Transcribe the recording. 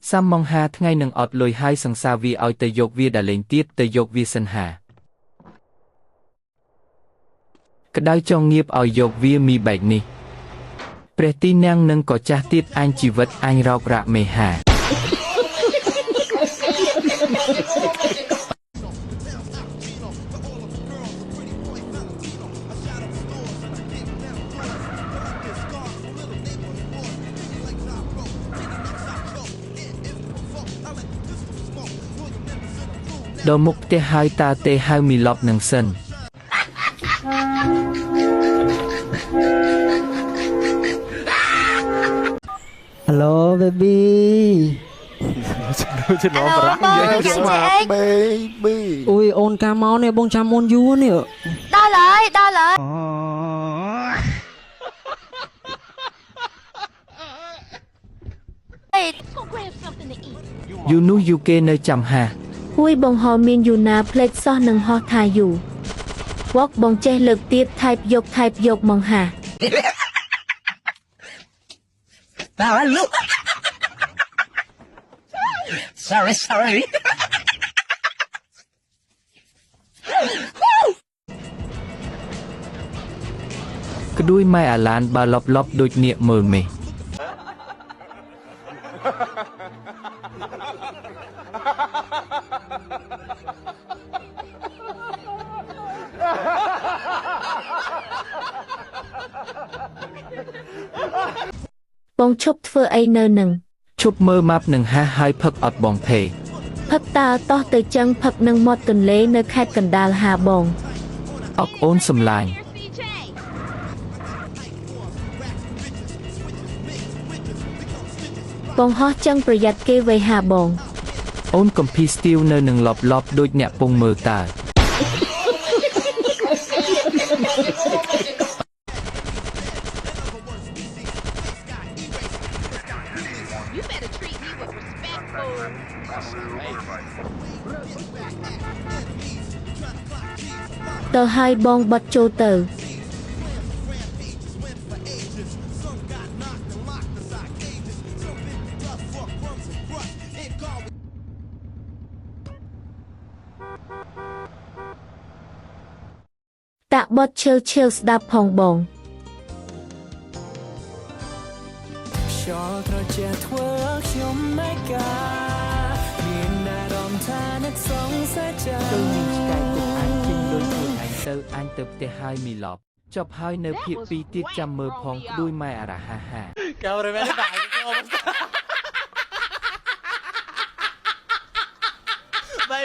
សាមម៉ងហាថ្ងៃនឹងអត់លុយហើយសង្សារវាឲ្យទៅយកវាដល់លេងទៀតទៅយកវាសិនហាក្តៅចងងៀបឲ្យយកវាមីបែកនេះព្រះទីនាងនឹងក៏ចាស់ទៀតអញជីវិតអញរោគរ៉ាមេហាដល់មុខផ្ទះហើយតាទេហៅមីឡប់នឹងសិនHello baby ជំនុំប្រាក់យើងស្មាត baby អូយអូនកាមកនេះបងចាំអូនយូរនេះដល់ហើយដល់ហើយយូនោះយូគេនៅចាំហាហួយបងហោមានយូណាផ្លេចសោះនឹងហោះថាយូវ៉កបងចេះលើកទៀតថៃបយកមកហាSorry. ក្ដួយម៉ែអាឡានបើលប់ដូចនៀកមើលមេបងឈប់ធ្វើអីនៅនឹងឈប់មើលម៉ាប់នឹងហាហើយផឹកអត់បងភេផឹកតាតោះទៅចឹងផឹកនឹងមាត់ទន្លេនៅខេត្តកណ្ដាលហាបងអកអូនសំឡាញ់បងហោះចឹងប្រយ័ត្នគេវៃហាបងអូនកំភីស្ទៀវនៅនឹងលប់ដូចអ្នកពងមើលតើទៅឲ្យបងបត់ចូលទៅតាក់បត់ឈើស្ដាប់ផងបងខ្យល់ត្រជាធ្វើខ្ញុំមិនកាមានអារម្មណ៍ថានឹកសង្ស័យចិត្តគឺមានឆ្កែទុកអញចេញលុយខ្លួនអញទៅផ្ទះហើយមីឡប់ចប់ហើយនៅភាគ2ទៀតចាំមើលផងក្ដួយម៉ែអារ៉ាហាហាកែវរមែនតាបាយ